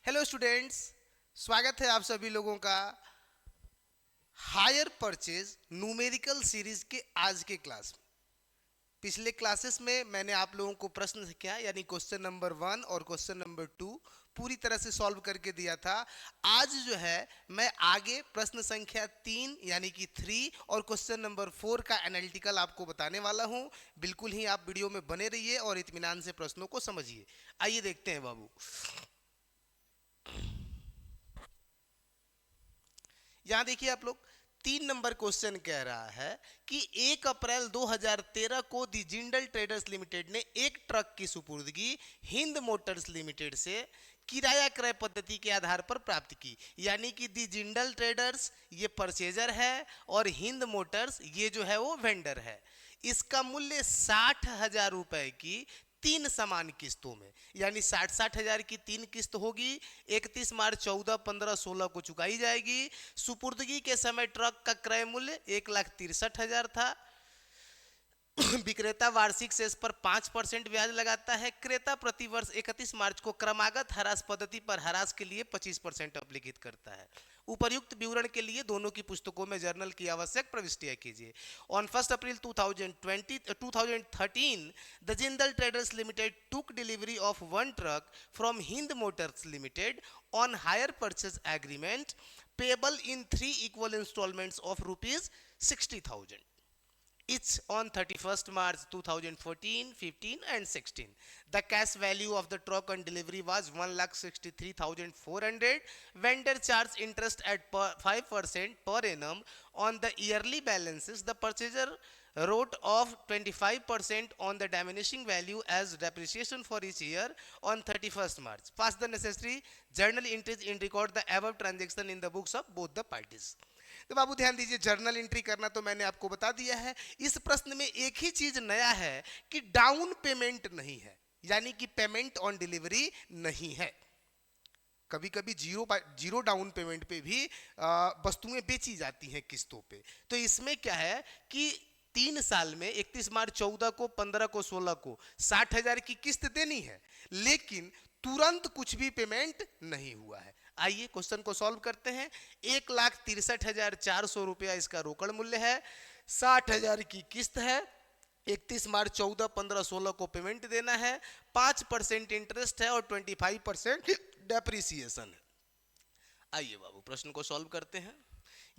Hello students, स्वागत है आप सभी लोगों का हायर परचेज न्यूमेरिकल सीरीज के आज के क्लास में। पिछले क्लासेस में मैंने आप लोगों को प्रश्न किया यानी क्वेश्चन नंबर 1 और क्वेश्चन नंबर 2 पूरी तरह से सॉल्व करके दिया था। आज जो है मैं आगे प्रश्न संख्या 3 यानी कि 3 और क्वेश्चन नंबर 4 का एनालिटिकल आपको बताने वाला हूं। बिल्कुल ही आप वीडियो में बने रहिए और इत्मीनान से प्रश्नों को समझिए। आइए देखते हैं बाबू। यहां देखिए आप लोग, 3 नंबर क्वेश्चन कह रहा है कि 1 अप्रैल 2013 को दी जिंदल ट्रेडर्स लिमिटेड ने एक ट्रक की सुपुर्दगी हिंद मोटर्स लिमिटेड से किराया क्रय पद्धति के आधार पर प्राप्त की। यानी कि दी जिंदल ट्रेडर्स ये परचेजर है और हिंद मोटर्स ये जो है वो वेंडर है। इसका मूल्य 60,000 रुपए की 3 समान किस्तों में, यानी 60,000 की 3 किस्त होगी। 31 मार्च 14, 15, 16 को चुकाई जाएगी। सुपुर्दगी के समय ट्रक का क्रय मूल्य 1,63,000 था। विक्रेता वार्षिक शेष पर 5% ब्याज लगाता है। क्रेता प्रति वर्ष 31 मार्च को क्रमागत हरास पद्धति पर हरास के लिए 25% अवलिखित करता है। उपर्युक्त विवरण के लिए दोनों की पुस्तकों में जर्नल की आवश्यक प्रविष्टियां कीजिए। On 1 April 2013 the Jindal traders limited took delivery of one truck from Hind Motors limited on hire purchase agreement payable in 3 equal installments of rupees 60,000 each on 31st March 2014, 15 and 16. The cash value of the truck on delivery was 1,63,400. Vendor charged interest at 5% per annum on the yearly balances. The purchaser wrote off 25% on the diminishing value as depreciation for each year on 31st March. Pass the necessary journal entries in record the above transaction in the books of both the parties. तो बाबू ध्यान दीजिए, journal entry करना तो मैंने आपको बता दिया है। इस प्रश्न में एक ही चीज नया है कि डाउन पेमेंट नहीं है, यानी कि पेमेंट ऑन डिलीवरी नहीं है। कभी कभी जीरो डाउन पेमेंट पे भी वस्तुएं बेची जाती हैं किस्तों पे। तो इसमें क्या है कि 3 साल में 31 मार्च 14 को, 15 को, 16 को 60,000 की किस्त देनी है, लेकिन तुरंत कुछ भी पेमेंट नहीं हुआ है। आइए क्वेश्चन को सॉल्व करते हैं। 1,63,400 रुपया इसका रोकड़ मूल्य है। 60,000 की किस्त है। 31 मार्च 14, 15, 16 को पेमेंट देना है। 5% इंटरेस्ट है और 25% डेप्रिसिएशन है। आइए बाबू प्रश्न को सॉल्व करते हैं।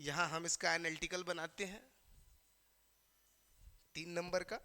यहां हम इसका एनालिटिकल बनाते हैं 3 नंबर का।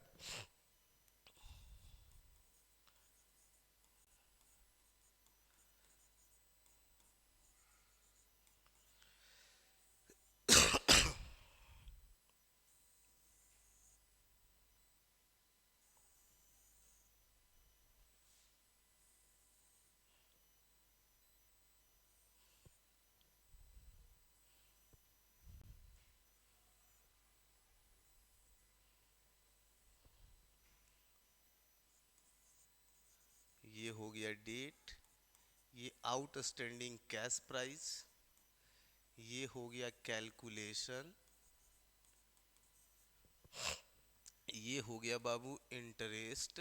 ये हो गया डेट, ये आउटस्टैंडिंग कैश प्राइस, ये हो गया कैलकुलेशन, ये हो गया बाबू इंटरेस्ट,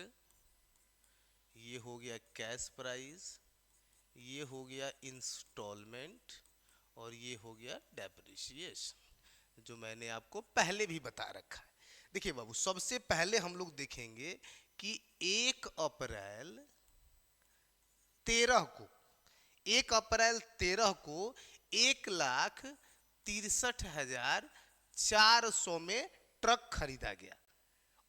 ये हो गया कैश प्राइस, ये हो गया इंस्टॉलमेंट और ये हो गया डेप्रिसिएशन, जो मैंने आपको पहले भी बता रखा है। देखिए बाबू, सबसे पहले हम लोग देखेंगे कि 1 अप्रैल 13 को 1,63,400 में ट्रक खरीदा गया।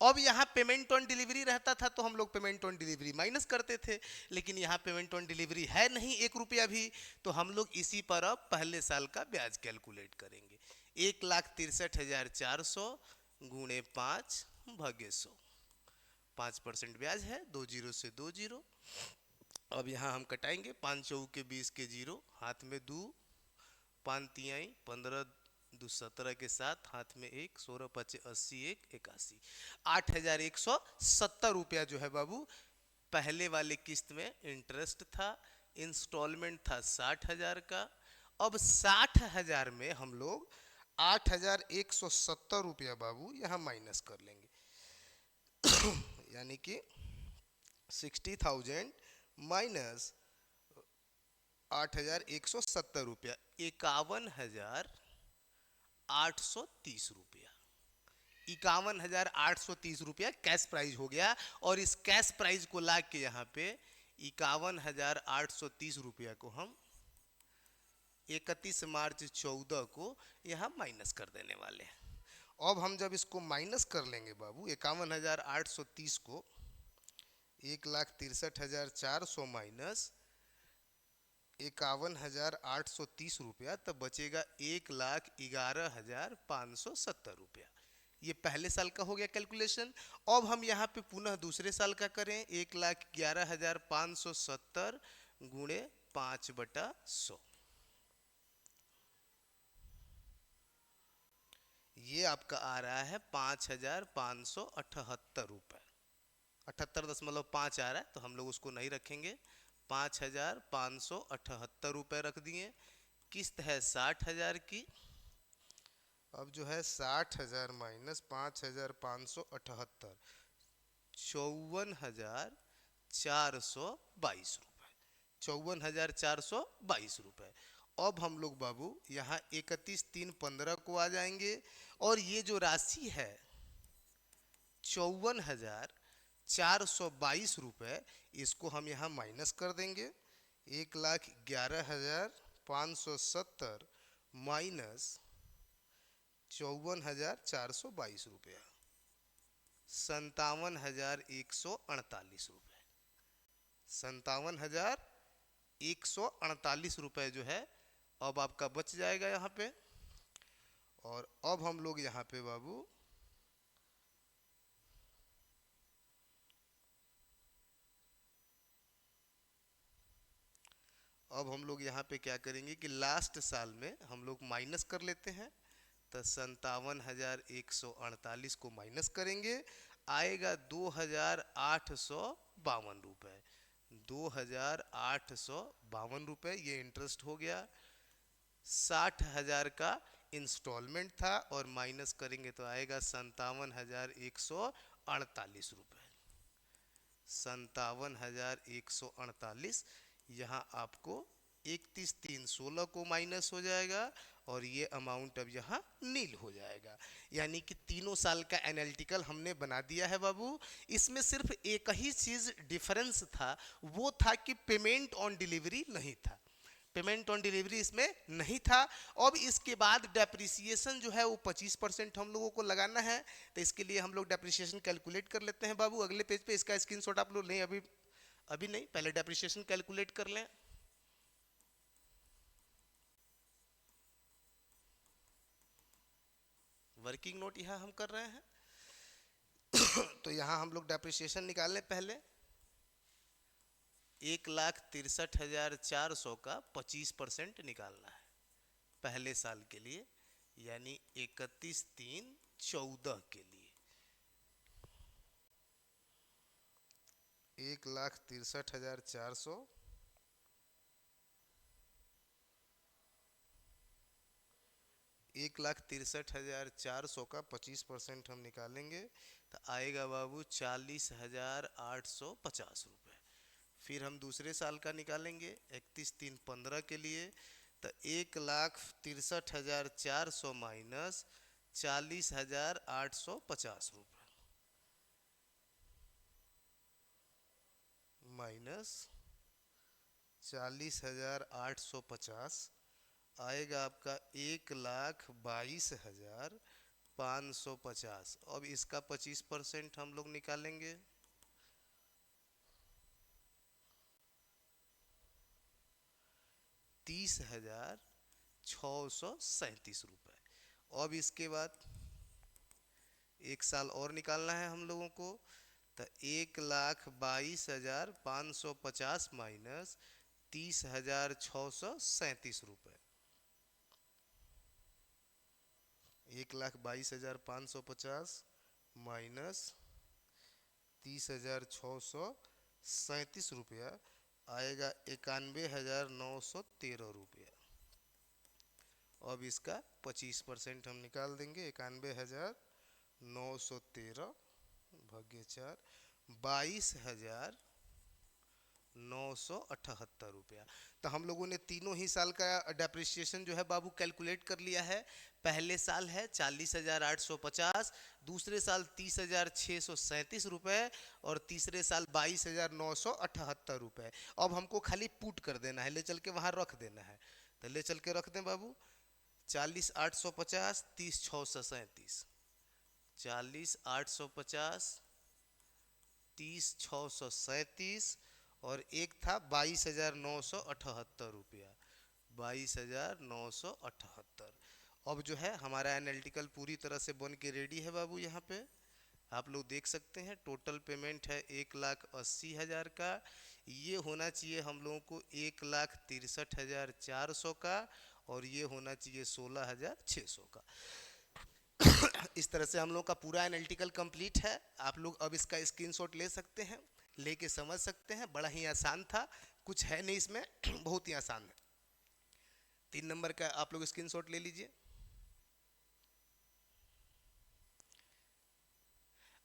अब यहाँ पेमेंट ऑन डिलीवरी रहता था तो हम लोग पेमेंट ऑन डिलीवरी माइनस करते थे, लेकिन यहाँ पेमेंट ऑन डिलीवरी है नहीं 1 रुपया भी, तो हम लोग इसी पर अब पहले साल का ब्याज कैलकुलेट करेंगे। 1,63,400 गुणे 5/100, 5% ब्याज है, 2 जीरो से 2 जीरो। अब यहाँ हम कटाएंगे, 5 चौके 20 के जीरो, हाथ में 2, 5 तिहाई 15, 2 17 के साथ हाथ में 1, 16 5 80, 1 81, 8,170 रुपया जो है बाबू पहले वाले किस्त में इंटरेस्ट था। इंस्टॉलमेंट था 60,000 का। अब 60,000 में हम लोग 8,170 रुपया बाबू यहाँ माइनस कर लेंगे, यानी कि 60,000 माइनस 8,170 रुपया, 51,830 रुपया, 51,830 रुपया कैश प्राइस हो गया। और इस कैश प्राइस को ला के यहाँ पे 51,830 रुपया को हम 31 मार्च 14 को यहाँ माइनस कर देने वाले हैं। अब हम जब इसको माइनस कर लेंगे बाबू 51,830 को 1,63,400 माइनस 51,830 रुपया, तब बचेगा 1,11,570 रुपया। ये पहले साल का हो गया कैलकुलेशन। अब हम यहाँ पे पुनः दूसरे साल का करें, 1,11,570 गुणे 5/100, ये आपका आ रहा है 5,578 रुपये। 78.5 आ रहा है तो हम लोग उसको नहीं रखेंगे, 5,578 रुपये रख दिए। किस्त है 60,000 की। अब जो है 60,000 माइनस 5,578, 54,422 रुपये, 54,422 रुपये। अब हम लोग बाबू यहाँ 31/3/15 को आ जाएंगे और ये जो राशि है 54,422 रुपये, इसको हम यहाँ माइनस कर देंगे। 1,11,570 माइनस 54,422 रुपया, 57,148 रुपये, 57,148 रुपये जो है अब आपका बच जाएगा यहाँ पे। और अब हम लोग यहाँ पे बाबू यहाँ पे क्या करेंगे कि लास्ट साल में हम लोग माइनस कर लेते हैं। तो 57,148 को माइनस करेंगे, आएगा 2,852 रुपये, 2,852 रुपये। ये इंटरेस्ट हो गया। 60,000 का इंस्टॉलमेंट था और माइनस करेंगे तो आएगा 57,148 रुपये, 57,148। यहाँ आपको 31/3/16 को माइनस हो जाएगा और ये अमाउंट अब यहाँ नील हो जाएगा। यानी कि तीनों साल का एनालिटिकल हमने बना दिया है बाबू। इसमें सिर्फ एक ही चीज डिफरेंस था, वो था कि पेमेंट ऑन डिलीवरी नहीं था, पेमेंट ऑन डिलीवरी इसमें नहीं था। अब इसके बाद डेप्रिसिएशन जो है वो 25% हम लोगों को लगाना है। तो इसके लिए हम लोग डेप्रिसिएशन कैलकुलेट कर लेते हैं बाबू। अगले पेज पे इसका स्क्रीनशॉट आप लोग लें, अभी नहीं, पहले डेप्रिसिएशन कैलकुलेट कर लें। वर्किंग नोट यहाँ हम कर रहे हैं। तो यहाँ हम लोग डेप्रिसिएशन निकाल लें। पहले 1,63,400 का 25% निकालना है पहले साल के लिए, यानी 31/3/14 के लिए 1,63,400 1,63,400 का 25% हम निकालेंगे तो आएगा बाबू 40,850 रुपये। फिर हम दूसरे साल का निकालेंगे 31/3/15 के लिए, तो 1,63,400 माइनस 40,850 रुपये माइनस 40,850 आएगा आपका 1,22,550। अब इसका 25% हम लोग निकालेंगे, 30,637 रुपये। अब इसके बाद एक साल और निकालना है हम लोगों को, तो 1,22,550 माइनस 30,637 रुपये, 1,22,550 माइनस 30,637 आएगा 91,913 रुपया। अब इसका 25% हम निकाल देंगे, 91,913 भाग्य 4, ₹978। तो हम लोगों ने तीनों ही साल का डेप्रिसिएशन जो है बाबू कैलकुलेट कर लिया है। पहले साल है 40,850, दूसरे साल 30,637 रुपए, और तीसरे साल 22,978 रुपए। अब हमको खाली पुट कर देना है, ले चल के वहां रख देना है। तो ले चल के रख दें बाबू, 40,850, 30,637, 40,850, 30,637, और एक था 22,978 रुपया, 22,978। अब जो है हमारा एनालिटिकल पूरी तरह से बन के रेडी है बाबू। यहाँ पे आप लोग देख सकते हैं टोटल पेमेंट है 1,80,000 का। ये होना चाहिए हम लोगों को 1,63,400 का, और ये होना चाहिए 16,600 का। इस तरह से हम लोग का पूरा एनालिटिकल कंप्लीट है। आप लोग अब इसका स्क्रीनशॉट ले सकते हैं, लेके समझ सकते हैं। बड़ा ही आसान था, कुछ है नहीं इसमें, बहुत ही आसान है। 3 नंबर का आप लोग स्क्रीनशॉट ले लीजिए।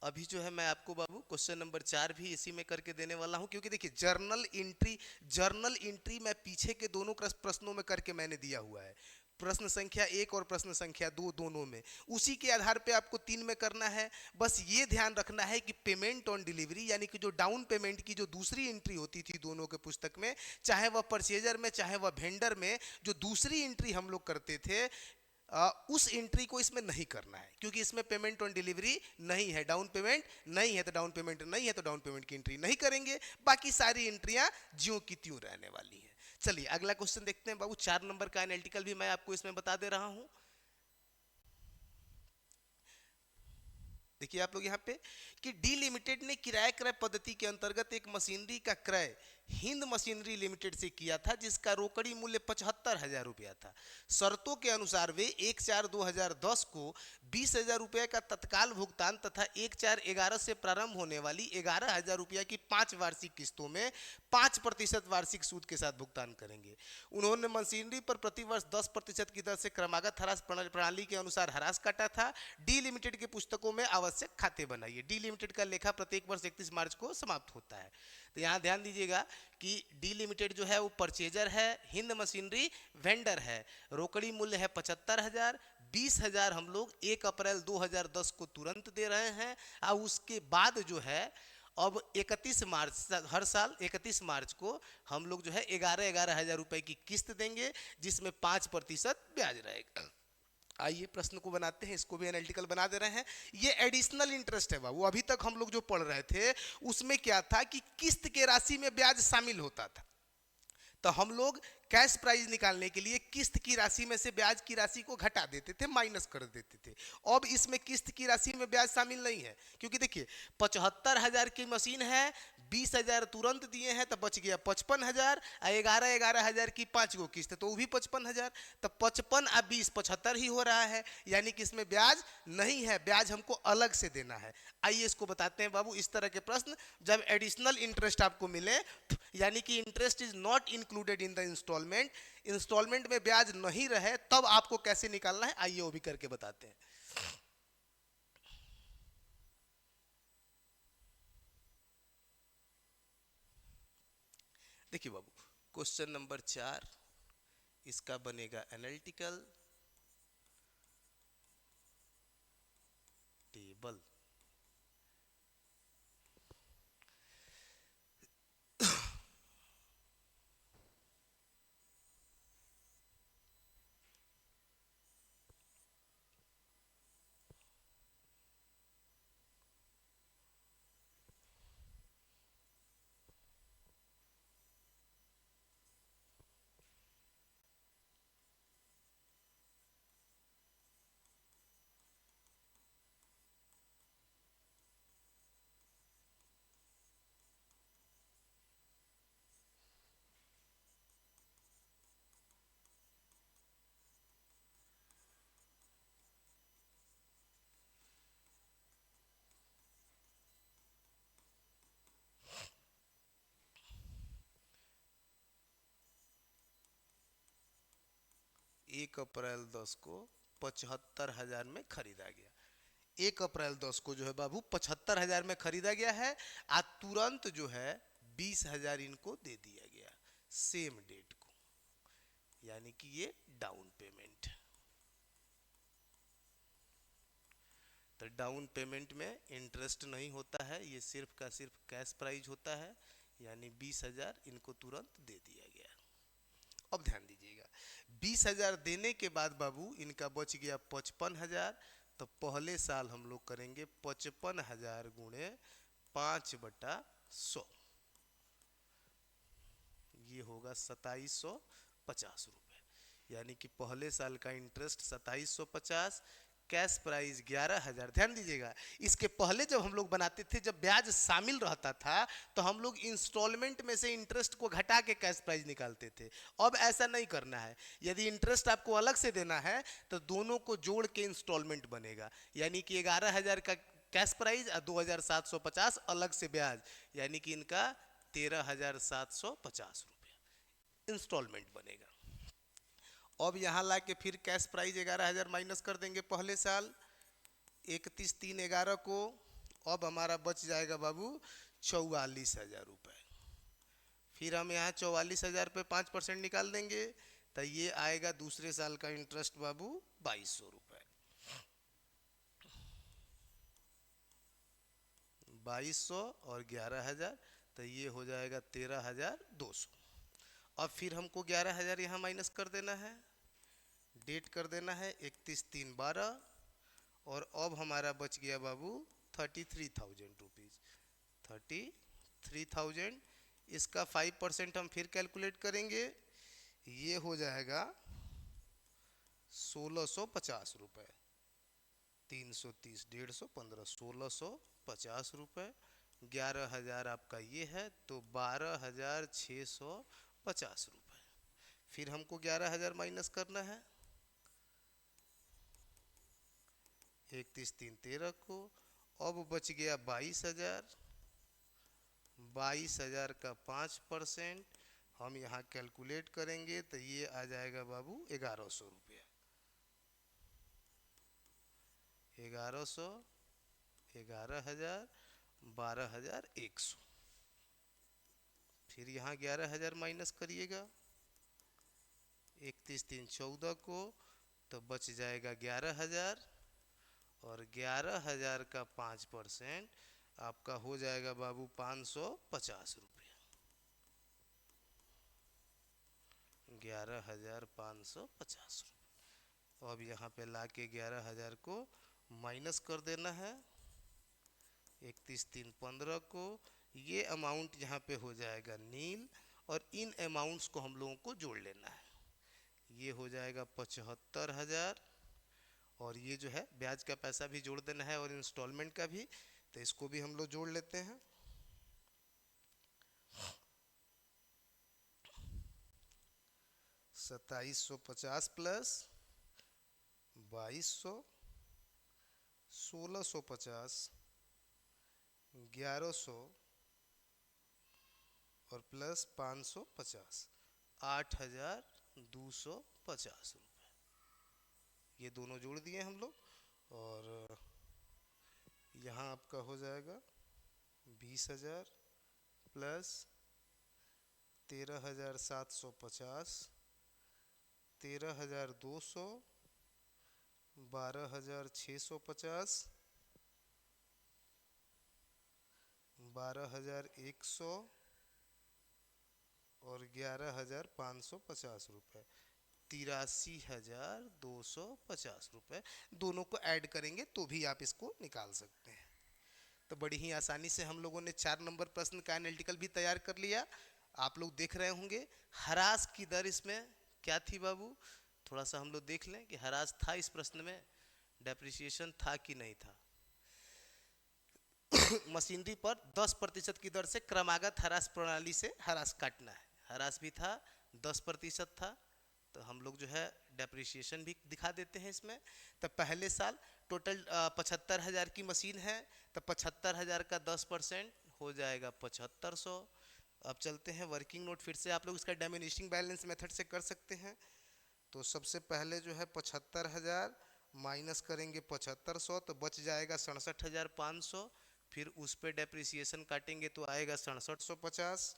अभी जो है मैं आपको बाबू क्वेश्चन नंबर 4 भी इसी में करके देने वाला हूं, क्योंकि देखिए जर्नल एंट्री मैं पीछे के दोनों प्रश्नों में करके मैंने दिया हुआ है। प्रश्न संख्या 1 और प्रश्न संख्या 2 दोनों में, उसी के आधार पे आपको 3 में करना है। बस ये ध्यान रखना है कि पेमेंट ऑन डिलीवरी, यानी कि जो डाउन पेमेंट की जो दूसरी एंट्री होती थी दोनों के पुस्तक में, चाहे वह परचेजर में चाहे वह वेंडर में, जो दूसरी एंट्री हम लोग करते थे, उस एंट्री को इसमें नहीं करना है, क्योंकि इसमें पेमेंट ऑन डिलीवरी नहीं है, डाउन पेमेंट नहीं है। तो डाउन पेमेंट नहीं है तो डाउन पेमेंट की एंट्री नहीं करेंगे, बाकी सारी एंट्रियां ज्यों की त्यों रहने वाली हैं। चलिए अगला क्वेश्चन देखते हैं बाबू। 4 नंबर का एनालिटिकल भी मैं आपको इसमें बता दे रहा हूं। देखिए आप लोग यहाँ पे कि डी लिमिटेड ने किराया क्रय पद्धति के अंतर्गत एक मशीनरी का क्रय हिंद मशीनरी लिमिटेड से किया था, जिसका रोकड़ी मूल्य 75,000 रुपया था। शर्तों के अनुसार वे 1/4/2010 को 20,000 रुपये का तत्काल भुगतान तथा 1/4/11 से प्रारंभ होने वाली 11,000 रुपया की 5 वार्षिक किस्तों में 5% वार्षिक सूद के साथ भुगतान करेंगे। उन्होंने मशीनरी पर प्रतिवर्ष 10% की दर से क्रमागत ह्रास प्रणाली के अनुसार ह्रास काटा था। डी लिमिटेड की पुस्तकों में आवश्यक खाते बनाइए। डी लिमिटेड का लेखा प्रत्येक वर्ष 31 मार्च को समाप्त होता है। तो यहाँ ध्यान दीजिएगा कि डी लिमिटेड जो है वो परचेजर है, हिंद मशीनरी वेंडर है। रोकड़ी मूल्य है 75,000, 20,000 हम लोग 1 अप्रैल 2010 को तुरंत दे रहे हैं, और उसके बाद जो है अब 31 मार्च, हर साल 31 मार्च को हम लोग जो है 11-11 हजार रुपए की किस्त देंगे, जिसमें 5% ब्याज रहेगा। आइए प्रश्न को बनाते हैं, इसको भी एनालिटिकल बना दे रहे हैं। ये एडिशनल इंटरेस्ट है बाबू। अभी तक हम लोग जो पढ़ रहे थे उसमें क्या था कि किस्त के राशि में ब्याज शामिल होता था। तो हम लोग कैश प्राइस निकालने के लिए किस्त की राशि में से ब्याज की राशि को घटा देते थे, माइनस कर देते थे। अब इसमें किस्त की राशि में ब्याज शामिल नहीं है, क्योंकि देखिए 75,000 की मशीन है, 20,000 तुरंत दिए हैं तो बच गया 55,000, 11-11 हजार की 5 गो किस्त तो वो भी 55,000। तो 55 और 20 75 ही हो रहा है, यानी कि इसमें ब्याज नहीं है, ब्याज हमको अलग से देना है। आइए इसको बताते हैं बाबू। इस तरह के प्रश्न जब एडिशनल इंटरेस्ट आपको मिले, यानी कि interest is not included in the instalment, instalment में ब्याज नहीं रहे, तब आपको कैसे निकालना है, आइए वो भी करके बताते हैं। देखिए बाबू, क्वेश्चन नंबर 4, इसका बनेगा एनालिटिकल टेबल। एक अप्रैल 10 को 75,000 में खरीदा गया। 1 अप्रैल 10 को जो है बाबू 75,000 में खरीदा गया है, आज तुरंत जो है 20,000 इनको दे दिया गया सेम डेट को, यानी कि ये डाउन पेमेंट। तो डाउन पेमेंट में इंटरेस्ट नहीं होता है, ये सिर्फ का सिर्फ कैश प्राइस होता है, यानी 20,000 इनको तुरंत दे दिया गया। अब ध्यान दीजिएगा, 20,000 देने के बाद बाबू इनका बच गया 55,000। तो पहले साल हम लोग करेंगे 55,000 गुणे 5/100, ये होगा 2750 रुपये, यानी कि पहले साल का इंटरेस्ट 2750, कैश प्राइस 11,000। ध्यान दीजिएगा, इसके पहले जब हम लोग बनाते थे, जब ब्याज शामिल रहता था, तो हम लोग इंस्टॉलमेंट में से इंटरेस्ट को घटा के कैश प्राइस निकालते थे। अब ऐसा नहीं करना है, यदि इंटरेस्ट आपको अलग से देना है तो दोनों को जोड़ के इंस्टॉलमेंट बनेगा, यानी कि 11,000 का कैश प्राइस और 2,750 अलग से ब्याज, यानी कि इनका 13,750 रुपये इंस्टॉलमेंट बनेगा। अब यहाँ ला के फिर कैश प्राइस 11,000 माइनस कर देंगे पहले साल 31/3/11 को। अब हमारा बच जाएगा बाबू 44,000 रुपये। फिर हम यहाँ 44,000 पे 5% निकाल देंगे, तो ये आएगा दूसरे साल का इंटरेस्ट बाबू 2,200 रुपये। 2,200 और 11,000, तो ये हो जाएगा 13,200। अब फिर हमको 11,000 यहाँ माइनस कर देना है, डेट कर देना है 31/3/12, और अब हमारा बच गया बाबू 33,000 रुपीज़। 33,000, इसका 5% हम फिर कैलकुलेट करेंगे, ये हो जाएगा 1,650 रुपये। 330, 150, 15, 1,650 रुपये। 11,000 आपका ये है, तो 12,650 रुपये। फिर हमको 11,000 माइनस करना है 31/3/13 को। अब बच गया 22,000। 22,000 का 5% हम यहाँ कैलकुलेट करेंगे, तो ये आ जाएगा बाबू 1,100 रुपया। 1,100, 11,000, 12,100। फिर यहाँ 11,000 माइनस करिएगा 31/3/14 को, तो बच जाएगा 11,000, और 11,000 का 5% आपका हो जाएगा बाबू 550 रुपये। 11,550 रुपये। अब यहाँ पे ला के 11,000 को माइनस कर देना है 31/3/15 को। ये अमाउंट यहाँ पे हो जाएगा नील, और इन अमाउंट्स को हम लोगों को जोड़ लेना है। ये हो जाएगा 75,000, और ये जो है ब्याज का पैसा भी जोड़ देना है और इंस्टॉलमेंट का भी, तो इसको भी हम लोग जोड़ लेते हैं। 2,750 प्लस 2,200, 1,650, 1,100 और प्लस 550, 8,250 रुपये। ये दोनों जोड़ दिए हम लोग, और यहाँ आपका हो जाएगा 20,000 प्लस 13,750, 13,200, 12,650, 12,100 और 11,550 रुपये। 83,250 रुपये। दोनों को ऐड करेंगे तो भी आप इसको निकाल सकते हैं। तो बड़ी ही आसानी से हम लोगों ने 4 नंबर प्रश्न का एनालिटिकल भी तैयार कर लिया। आप लोग देख रहे होंगे ह्रास की दर इसमें क्या थी बाबू, थोड़ा सा हम लोग देख लें कि ह्रास था इस प्रश्न में, डेप्रिसिएशन था कि नहीं था। मशीनरी पर 10% की दर से क्रमागत ह्रास प्रणाली से ह्रास काटना है। ह्रास भी था, 10% था, तो हम लोग जो है डेप्रिसिएशन भी दिखा देते हैं इसमें। तो पहले साल टोटल 75,000 की मशीन है, तो 75,000 का 10% हो जाएगा 7,500। अब चलते हैं वर्किंग नोट, फिर से आप लोग इसका डायमिनिशिंग बैलेंस मेथड से कर सकते हैं। तो सबसे पहले जो है 75,000 माइनस करेंगे 7,500, तो बच जाएगा 67,500। फिर उस पे डेप्रिसिएशन काटेंगे तो आएगा 6750,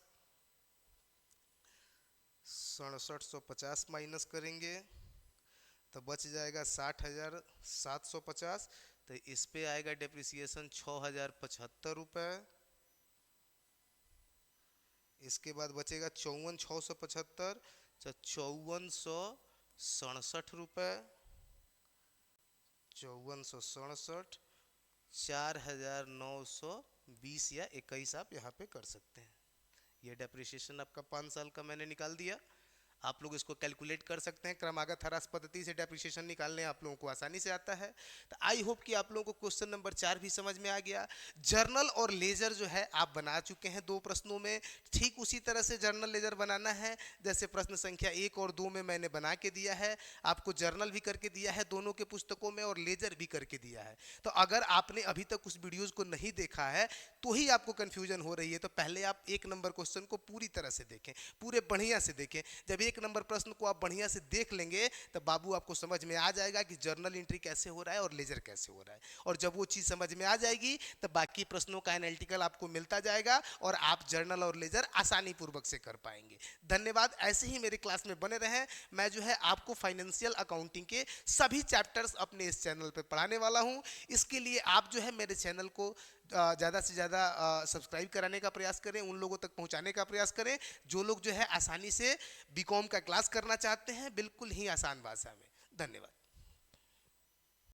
6750 माइनस करेंगे तो बच जाएगा 60,750। तो इस पे आएगा डेप्रिसिएशन 6,075 रुपये। इसके बाद बचेगा 54,675, 5467 रुपये, 5467, 4,920 या 21 आप यहाँ पे कर सकते हैं। ये डेप्रिसिएशन आपका 5 साल का मैंने निकाल दिया। आप लोग इसको कैलकुलेट कर सकते हैं, क्रमागत ह्रास पद्धति से डेप्रिसिएशन निकालने आप लोगों को आसानी से आता है। तो आई होप कि आप लोगों को क्वेश्चन नंबर 4 भी समझ में आ गया। जर्नल और लेजर जो है आप बना चुके हैं 2 प्रश्नों में। ठीक उसी तरह से जर्नल लेजर बनाना है जैसे प्रश्न संख्या 1 और 2 में मैंने बना के दिया है। आपको जर्नल भी करके दिया है दोनों के पुस्तकों में और लेजर भी करके दिया है। तो अगर आपने अभी तक उस वीडियोज को नहीं देखा है तो ही आपको कंफ्यूजन हो रही है, तो पहले आप 1 नंबर क्वेश्चन को पूरी तरह से देखें, पूरे बढ़िया से देखें। जब 1 नंबर प्रश्न को आप बढ़िया से देख लेंगे तो बाबू आपको समझ में आ जाएगा कि जर्नल एंट्री कैसे हो रहा है और लेजर कैसे हो रहा है। और जब वो चीज़ समझ में आ जाएगी तो बाकी प्रश्नों का एनालिटिकल आपको मिलता जाएगा और आप जर्नल और लेजर आसानी पूर्वक से कर पाएंगे। धन्यवाद। ऐसे ही मेरे क्लास में बने रहें। मैं जो है आपको फाइनेंशियल अकाउंटिंग के सभी चैप्टर्स अपने इस चैनल पर पढ़ाने वाला हूँ। इसके लिए आप जो है मेरे चैनल को ज़्यादा से ज़्यादा सब्सक्राइब कराने का प्रयास करें, उन लोगों तक पहुंचाने का प्रयास करें जो लोग जो है आसानी से बीकॉम का क्लास करना चाहते हैं, बिल्कुल ही आसान भाषा में। धन्यवाद।